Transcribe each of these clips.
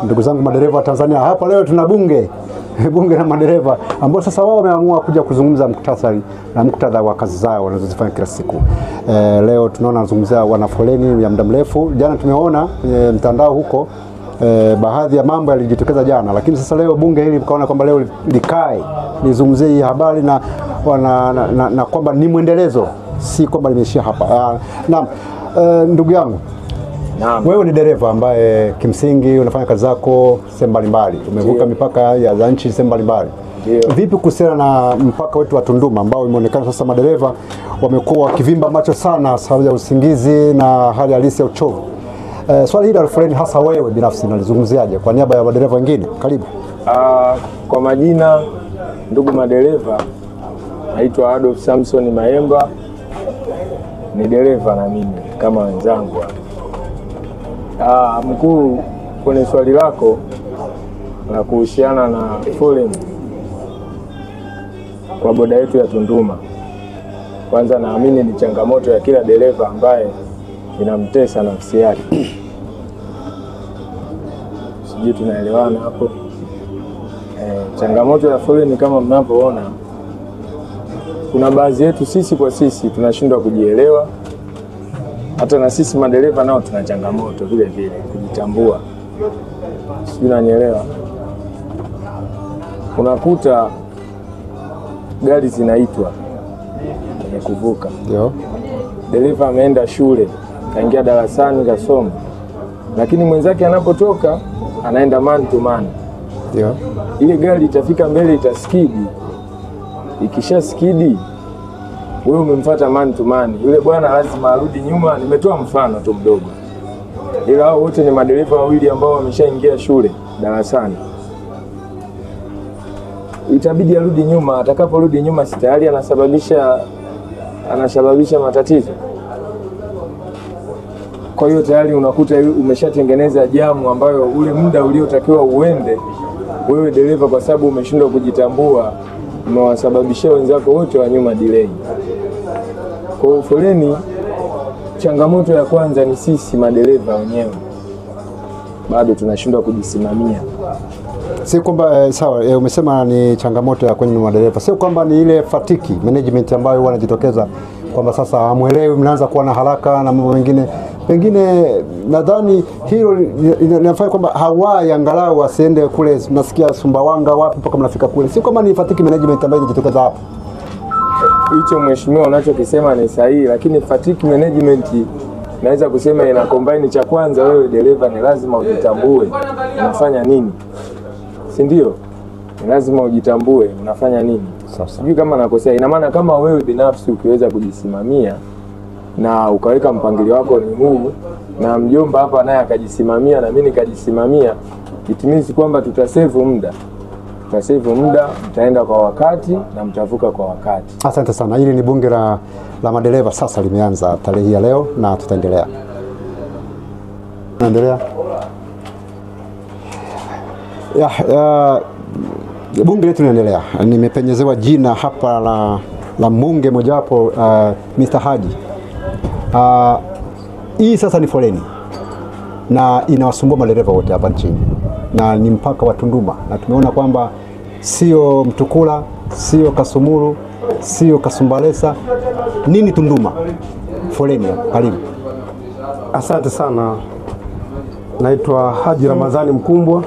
Ndugu zangu madereva wa Tanzania, hapa leo tuna bunge la madereva ambao sasa wao wameamua kuja kuzungumza muhtasari na muktadha wa kazi zao wanazozifanya kila siku. Leo tunaona wanazungumzia wana foleni ya muda mrefu. Jana tumeona mtandao huko baadhi ya mambo yalijitokeza jana, lakini sasa leo bunge hili mkaona kwamba leo likae lizungumzie hii habari na kwamba ni mwendelezo, si kwamba limeishia hapa. Naam, ndugu yangu, wewe ni dereva ambaye kimsingi unafanya kazi zako sehemu mbalimbali. Umevuka mipaka ya nchi sehemu mbalimbali. Vipi kuhusiana na mpaka wetu wa Tunduma ambao imeonekana sasa madereva wamekuwa wakivimba macho sana sababu ya usingizi na hali halisi ya uchovu? Swali hili la foleni hasa wewe binafsi unalizungumziaje kwa niaba ya madereva wengine? Karibu. Kwa majina, ndugu madereva, naitwa Adolf Samson Mayemba. Ni dereva na mimi kama wenzangu. Mkuu, kwenye swali lako la kuhusiana na foleni kwa boda yetu ya Tunduma, kwanza naamini ni changamoto ya kila dereva ambaye inamtesa nafsi yake. Sijui tunaelewana hapo. Changamoto ya foleni kama mnavyoona, kuna baadhi yetu sisi kwa sisi tunashindwa kujielewa. Hata na sisi madereva nao tuna changamoto vile vile kujitambua. Sijui unanielewa. Unakuta gari zinaitwa kwenye kuvuka. Ndio. Dereva ameenda shule, kaingia darasani kasoma, lakini mwenzake anapotoka anaenda man to man. Ndio. Ile gari itafika mbele itaskidi. Ikisha skidi, wewe umemfuata man to man, yule bwana lazima arudi nyuma. Nimetoa mfano tu mdogo, ila hao wote ni madereva wawili ambao wameshaingia shule darasani. Itabidi arudi nyuma. Atakaporudi nyuma, si tayari anasababisha matatizo. Kwa hiyo tayari unakuta umeshatengeneza jamu ambayo ule muda uliotakiwa uende, wewe dereva kwa sababu umeshindwa kujitambua, umewasababishia wenzako wote wa nyuma delay. Kwa foleni, changamoto ya kwanza ni sisi madereva wenyewe, bado tunashindwa kujisimamia. Si kwamba sawa, umesema ni changamoto ya kwenye madereva, sio kwamba ni ile fatiki management ambayo wanajitokeza kwamba sasa hamuelewi, mnaanza kuwa na haraka na mambo mengine. Pengine nadhani hilo linafanya kwamba hawai angalau wasiende kule, nasikia Sumbawanga wapi mpaka mnafika kule. Si kama ni fatiki management ambayo inajitokeza hapo. Hicho mheshimiwa unachokisema ni sahihi, lakini fatiki management naweza kusema ina combine. Cha kwanza, wewe dereva ni lazima ujitambue unafanya nini, si ndio? Ni lazima ujitambue unafanya nini. Sijui kama nakosea. Ina maana kama wewe binafsi ukiweza kujisimamia na ukaweka mpangilio wako ni huu, na mjomba hapa naye akajisimamia na mimi nikajisimamia, it means kwamba tutasave muda, mtaenda kwa wakati na mtavuka kwa wakati. Asante sana. Hili ni bunge la madereva sasa limeanza tarehe ya leo na tutaendelea. Bunge letu linaendelea. Nimepenyezewa jina hapa la mbunge mojawapo, Mr. Haji. Hii sasa ni foleni na inawasumbua madereva wote hapa nchini, na ni mpaka wa Tunduma, na tumeona kwamba sio Mtukula, sio Kasumulu, sio Kasumbalesa, nini Tunduma, foleni. Karibu. Asante sana. Naitwa Haji Ramadhani Mkumbwa,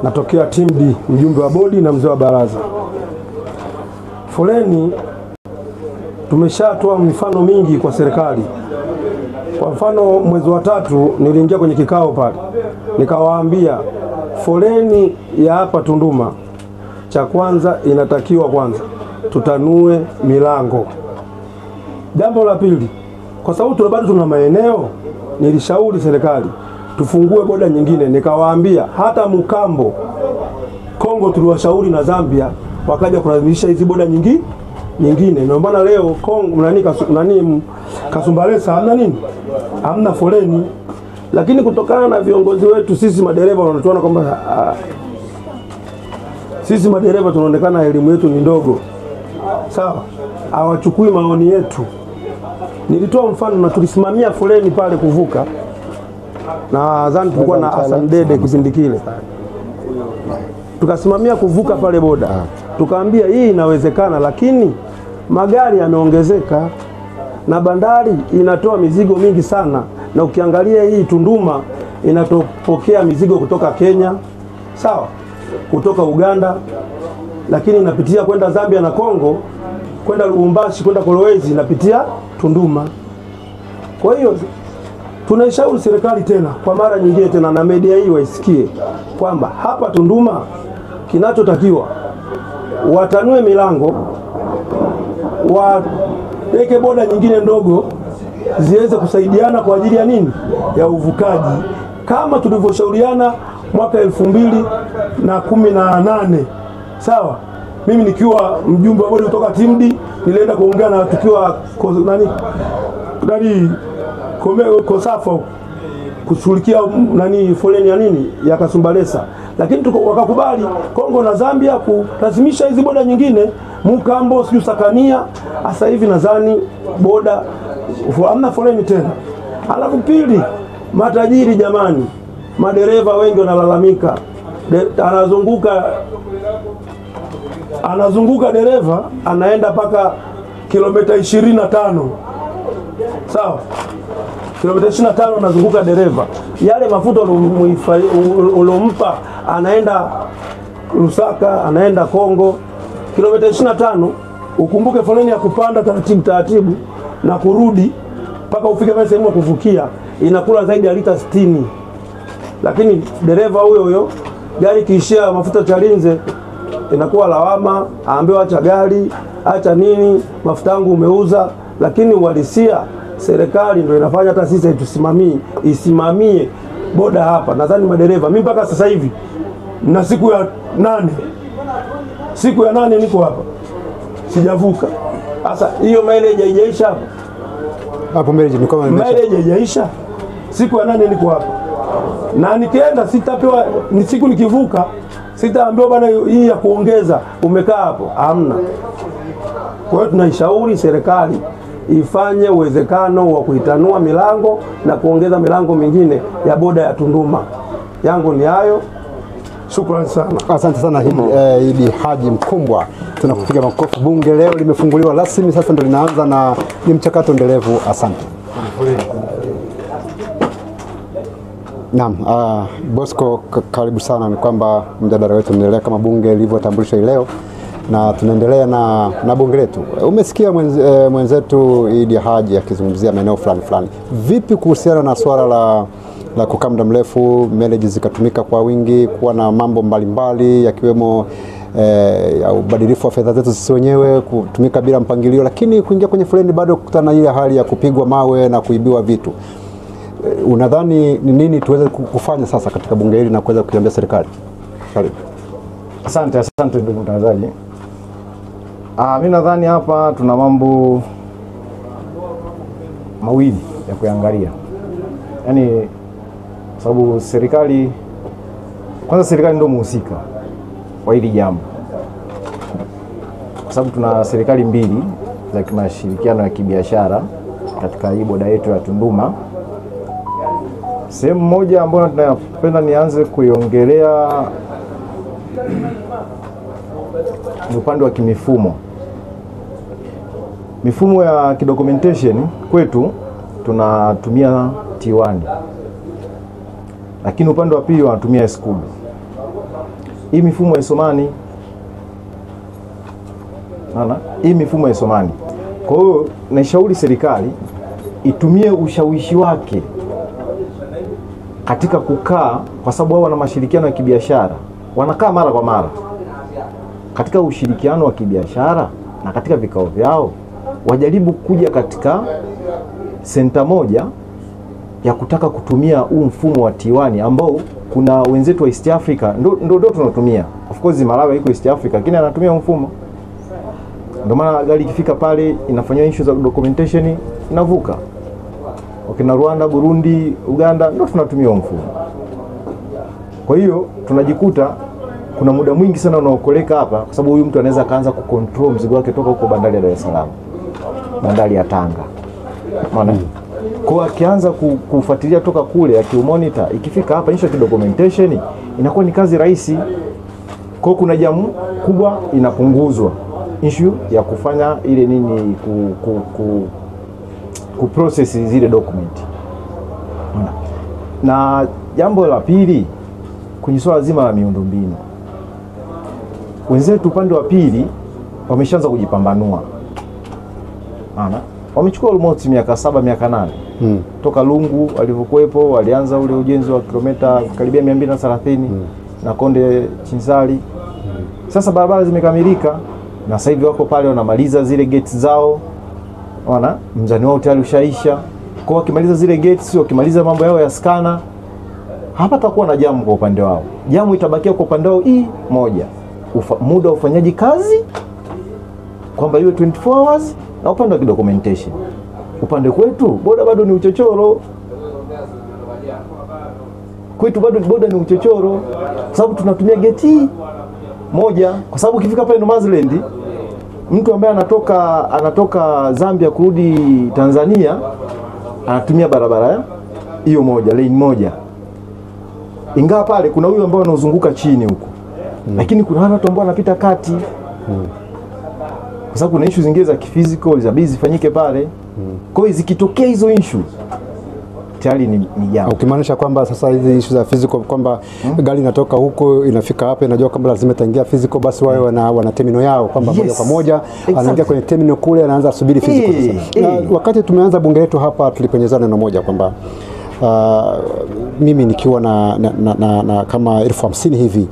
natokea team D, mjumbe wa bodi na mzee wa baraza. Foleni tumeshatoa mifano mingi kwa serikali. Kwa mfano, mwezi wa 3 niliingia kwenye kikao pale, nikawaambia foleni ya hapa Tunduma, cha kwanza inatakiwa kwanza tutanue milango. Jambo la pili, kwa sababu bado tuna maeneo, nilishauri serikali tufungue boda nyingine. Nikawaambia hata Mkambo, Kongo tuliwashauri na Zambia wakaja kulazimisha hizi boda nyingine. Ndio maana leo Kongo Kasumbalesa hamna foleni. Lakini kutokana na viongozi wetu sisi madereva wanatuona kwamba sisi madereva tunaonekana elimu yetu ni ndogo, sawa, hawachukui maoni yetu. Nilitoa mfano na tulisimamia foleni pale kuvuka. nadhani tulikuwa na Hassan Dede kipindi kile, tukasimamia kuvuka pale boda, tukaambia hii inawezekana, lakini magari yameongezeka na bandari inatoa mizigo mingi sana, na ukiangalia hii Tunduma inatopokea mizigo kutoka Kenya, sawa, kutoka Uganda, lakini inapitia kwenda Zambia na Kongo, kwenda Lubumbashi, kwenda Kolwezi, inapitia Tunduma. Kwa hiyo tunaishauri serikali tena kwa mara nyingine tena, na media hii waisikie kwamba hapa Tunduma kinachotakiwa watanue milango, waweke boda nyingine ndogo ziweze kusaidiana kwa ajili ya nini? Ya uvukaji, kama tulivyoshauriana mwaka 2018. Sawa, mimi nikiwa mjumbe wa bodi kutoka Timdi, nilienda kuongea na tukiwa Kosafa kushughulikia foleni ya nini ya Kasumbalesa, lakini wakakubali Kongo na Zambia kulazimisha hizi boda nyingine Mukambo, siyo Sakania. Sasa hivi nadhani boda hamna foleni tena. Alafu pili, matajiri jamani, madereva wengi wanalalamika, anazunguka dereva anaenda paka kilomita 25. Sawa, kilomita 25 anazunguka dereva, yale mafuta ulompa anaenda Lusaka, anaenda Kongo, kilomita 25. Ukumbuke foleni ya kupanda taratibu na kurudi mpaka ufike pale sehemu ya kuvukia inakula zaidi ya lita 60. Lakini dereva huyo gari kiishia mafuta Chalinze inakuwa lawama, aambiwa acha gari, acha nini, mafuta yangu umeuza. Lakini uhalisia serikali ndio inafanya, hata sisi isimamie boda hapa. Nadhani madereva, mimi mpaka sasa hivi na siku ya 8 niko hapa sijavuka. Sasa hiyo mileage haijaisha hapa. Hapo mileage haijaisha. Siku ya 8 niko hapa. Na nikienda sitapewa, ni siku nikivuka sitaambiwa bana hii ya kuongeza umekaa hapo, hamna. Kwa hiyo tunaishauri serikali ifanye uwezekano wa kuitanua milango na kuongeza milango mingine ya boda ya Tunduma. Yangu ni hayo. Shukrani sana. Asante sana Idi Haji Mkumbwa. Tunakupiga makofi. Bunge leo limefunguliwa rasmi, sasa ndio linaanza na ni mchakato endelevu. Asante. Naam, Bosco, karibu sana. Ni kwamba mjadala wetu unaendelea kama bunge lilivyotambulisha leo, na tunaendelea na bunge letu. Umesikia mwenzetu Idi Haji akizungumzia maeneo fulani. Vipi kuhusiana na swala la kukaa muda mrefu, mileage zikatumika kwa wingi, kuwa na mambo mbalimbali yakiwemo ubadilifu wa fedha zetu sisi wenyewe kutumika bila mpangilio, lakini kuingia kwenye foleni bado kukutana ile hali ya kupigwa mawe na kuibiwa vitu? Unadhani ni nini tuweze kufanya sasa katika bunge hili na kuweza kuiambia serikali? Karibu. Asante ndugu mtangazaji. Mimi nadhani hapa tuna mambo mawili ya kuangalia. Yaani sababu serikali ndio mhusika wa hili jambo. Kwa sababu tuna serikali mbili za kimashirikiano ya kibiashara katika hii boda yetu ya Tunduma. Sehemu moja ambayo tunapenda nianze kuiongelea ni upande wa kimifumo. Mifumo ya kidocumentation kwetu tunatumia T1. Lakini upande wa pili wanatumia School. Hii mifumo ya Somani. Hii mifumo ya Somani. Kwa hiyo naishauri serikali itumie ushawishi wake katika kukaa, kwa sababu wao wana mashirikiano ya kibiashara. Wanakaa mara kwa mara. Katika ushirikiano wa kibiashara na katika vikao vyao wajaribu kuja katika senta moja ya kutaka kutumia huu mfumo wa T1 ambao kuna wenzetu wa East Africa ndio tunatumia. Of course Malawi iko East Africa lakini anatumia mfumo. Ndio maana gari ikifika pale inafanywa issue za documentation inavuka. Wakina Rwanda, Burundi, Uganda ndio tunatumia mfumo. Kwa hiyo tunajikuta kuna muda mwingi sana unaokoleka hapa, kwa sababu huyu mtu anaweza kaanza kucontrol mzigo wake toka huko bandari ya Dar es Salaam, bandari ya Tanga. Maana Kwa akianza kufuatilia toka kule akiumonitor, ikifika hapa issue ya documentation inakuwa ni kazi rahisi. Kwa kuna jamu kubwa inapunguzwa issue ya kufanya ile nini ku process zile document. Na jambo la pili kwenye swala zima la miundombinu, wenzetu upande wa pili wameshaanza kujipambanua. Wamechukua almost miaka 7 miaka 8 toka Lungu walivyokuepo, walianza ule ujenzi wa kilomita karibia 230 na Konde Chinzali. Sasa barabara zimekamilika na sasa hivi wako pale wanamaliza zile gates zao. Mzani wao tayari ushaisha. Kwa wakimaliza zile gates, wakimaliza mambo yao ya skana, hapa takuwa na jamu kwa upande wao. Jamu itabakia kwa upande wao moja. Muda wa ufanyaji kazi kwamba iwe 24 hours na upande wa documentation. Upande kwetu boda bado ni uchochoro. Kwetu bado boda ni uchochoro kwa sababu tunatumia geti moja, kwa sababu ukifika pale Nomaziland mtu ambaye anatoka Zambia kurudi Tanzania anatumia barabara hiyo moja, lane moja. Ingawa pale kuna huyu ambao anazunguka chini huko. Lakini kuna watu ambao wanapita kati. Kwa sababu kuna issue zingine za physical za busy fanyike pale. Kwa hiyo zikitokea hizo issue tayari ni jambo. Ukimaanisha kwamba sasa hizi issue za physical kwamba gari inatoka huko inafika hapa inajua kwamba lazima itaingia physical, basi wao wana terminal yao kwamba moja kwa moja anaingia kwenye terminal kule anaanza kusubiri physical. Na wakati tumeanza bunge letu hapa tuliponyezana neno moja kwamba mimi nikiwa na kama 50,000 hivi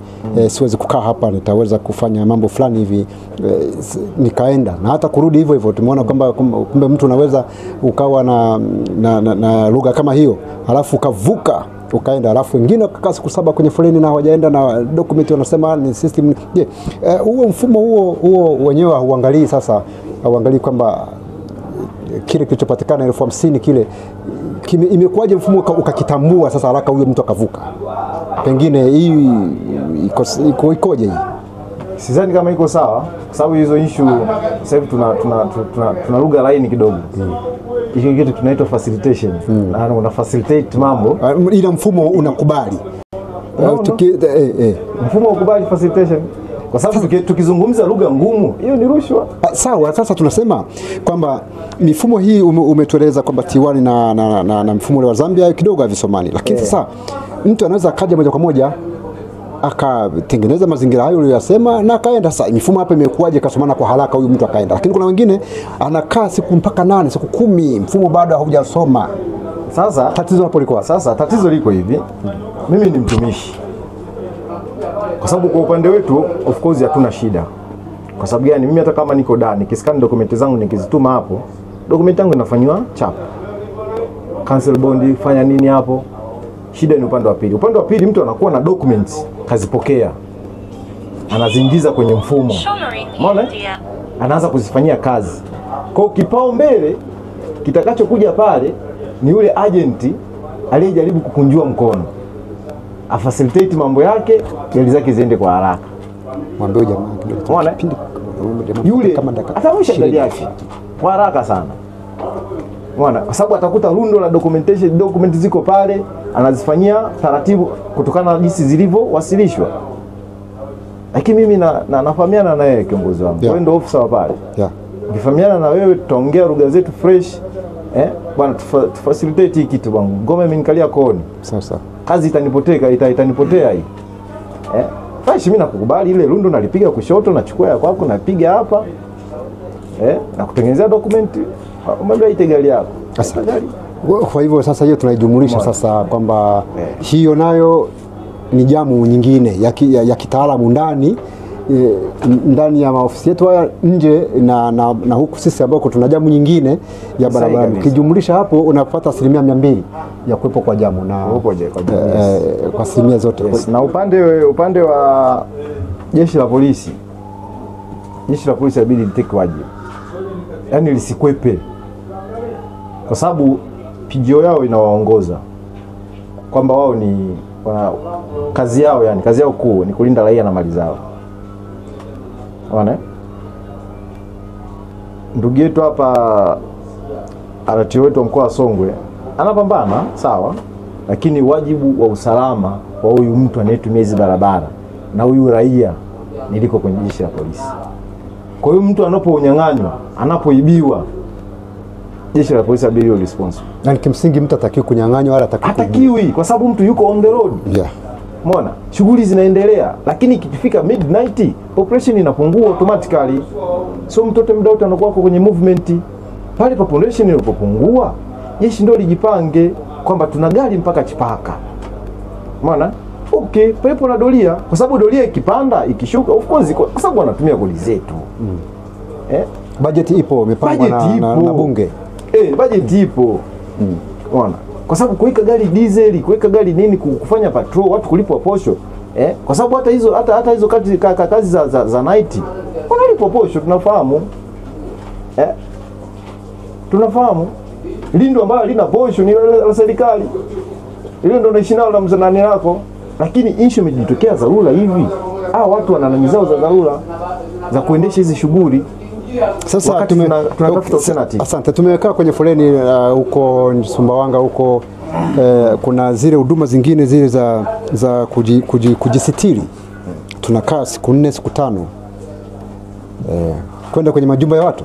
siwezi kukaa hapa, nitaweza kufanya mambo fulani hivi nikaenda na hata kurudi hivyo hivyo. Tumeona kwamba kumbe mtu unaweza ukawa na lugha kama hiyo alafu ukavuka ukaenda, alafu wengine wakakaa siku 7 kwenye foleni na hawajaenda na document wanasema ni system. Je, huo mfumo huo wenyewe hauangalii sasa, hauangalii kwamba kile kilichopatikana 50,000 kile imekuwaje mfumo ukakitambua sasa haraka huyo mtu akavuka? Pengine hii ikoje hii? Sidhani kama iko sawa kwa sababu hizo issue sasa hivi tuna lugha laini kidogo. Hiyo kitu tunaitwa facilitation. Na una facilitate mambo. Ila mfumo unakubali. Mfumo ukubali facilitation. Kwa sababu tukizungumza lugha ngumu, hiyo ni rushwa. Sawa, sasa tunasema kwamba mifumo hii umetueleza kwamba T1 na mfumo wa Zambia kidogo havisomani. Lakini sasa mtu anaweza kaja moja kwa moja akatengeneza mazingira hayo uliyosema na akaenda. Sasa mifumo hapa imekuaje kasomana kwa haraka huyu mtu akaenda? Lakini kuna wengine anakaa siku mpaka 8, siku 10 mfumo bado haujasoma. Sasa tatizo hapo liko. Sasa tatizo liko hivi. Mimi ni mtumishi. Kwa sababu kwa upande wetu of course hatuna shida. Kwa sababu gani? Mimi hata kama niko ndani nikiscan dokumenti zangu nikizituma hapo, dokumenti yangu inafanywa chap. Cancel bond fanya nini hapo? Shida ni upande wa pili. Upande wa pili mtu anakuwa na documents kazipokea, anaziingiza kwenye mfumo. Umeona? Anaanza kuzifanyia kazi. Kwa kipao mbele kitakachokuja pale ni yule agent aliyejaribu kukunjua mkono. Afacilitate mambo yake, gari zake ziende kwa haraka. Mwambie jamaa kidogo. Umeona? Yule atawisha gari yake kwa haraka sana. Umeona? Kwa sababu atakuta rundo la document ziko pale, anazifanyia taratibu kutokana na jinsi zilivyowasilishwa. Lakini mimi nafahamiana na yeye kiongozi wangu. Wewe ndio ofisa wa pale. Ukifahamiana na wewe tutaongea lugha zetu fresh. Bwana tufacilitate hiki kitu bwana. Ngome imenikalia kooni. Sasa kazi itanipotea hii. Fashi mimi nakukubali ile rundo nalipiga kushoto nachukua ya kwako napiga hapa. Na kutengenezea document umwambia ite gari yako. Sasa kwa hivyo sasa hiyo tunaijumulisha sasa kwamba hiyo nayo ni jamu nyingine ya kitaalamu ndani ya maofisi yetu haya nje na huku sisi ambao tuna jamu nyingine ya barabara. Ukijumulisha hapo unapata 200% ya kuwepo kwa jamu na kwa asilimia zote. Na upande wa jeshi la polisi inabidi liteke wajibu. Yaani lisikwepe. Kwa sababu PGO yao inawaongoza kwamba wao ni kazi yao kuu ni kulinda raia na mali zao. Unaona? Ndugu yetu hapa RTO wetu wa mkoa wa Songwe anapambana sawa, lakini wajibu wa usalama wa huyu mtu anayetumia hizi barabara na huyu raia niliko kwenye jeshi la polisi. Kwa hiyo mtu anaponyang'anywa, anapoibiwa, jeshi la polisi abilio responsible. Na kimsingi mtu atakiwi kunyang'anywa wala hatakiwi, kwa sababu mtu yuko on the road. Yeah. Umeona? Shughuli zinaendelea, lakini ikifika midnight population inapungua automatically. So mtoto muda wote anakuwa kwenye movement. Pale population inapopungua, jeshi ndio lijipange kwamba tuna gari mpaka Chipaka. Umeona? Okay, pepo na doria, kwa sababu doria ikipanda, ikishuka, of course kwa sababu wanatumia goli zetu. Budget ipo, imepangwa na bunge. Budget ipo. Unaona? Kwa sababu kuweka gari diesel, kuweka gari nini, kufanya patrol, watu kulipwa posho. Kwa sababu hata hizo kazi za night wanalipwa posho, tunafahamu. Tunafahamu. Lindo ambayo halina posho ni la serikali. Ile ndio naishi nao la mzanani lako. Lakini issue imejitokea dharura hivi. Watu wana nani zao za dharura za kuendesha hizi shughuli. Sasa tunatafuta alternative. Asante, tumekaa kwenye foleni huko Sumbawanga huko, kuna zile huduma zingine zile za kujisitiri. Tunakaa siku 4 siku 5 kwenda kwenye majumba ya watu.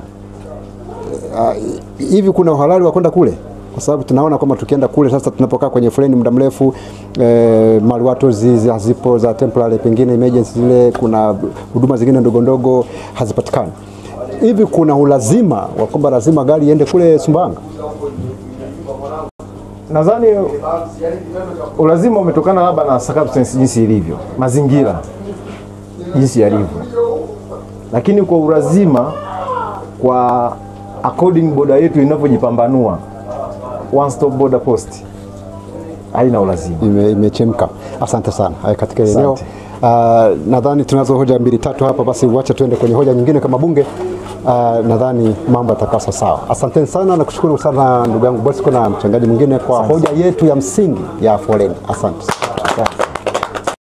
Hivi kuna uhalali wa kwenda kule? Kwa sababu tunaona kama tukienda kule sasa, tunapokaa kwenye foleni muda mrefu, maliwato hazipo za temporary, pengine emergency zile, kuna huduma zingine ndogo ndogo hazipatikani. Hivi kuna ulazima wa kwamba lazima gari iende kule Sumbawanga? Nadhani ulazima umetokana labda na circumstances jinsi ilivyo, mazingira jinsi yalivyo. Lakini kwa ulazima, kwa according border yetu inavyojipambanua, one stop border post haina ulazima, imechemka. Asante sana. Katika eneo nadhani tunazo hoja 2-3 hapa, basi uache tuende kwenye hoja nyingine kama bunge. Nadhani mambo yatakaa sawa. Asante sana na kushukuru sana ndugu yangu Bosco na mchangaji mwingine kwa hoja yetu ya msingi ya foleni. Asante.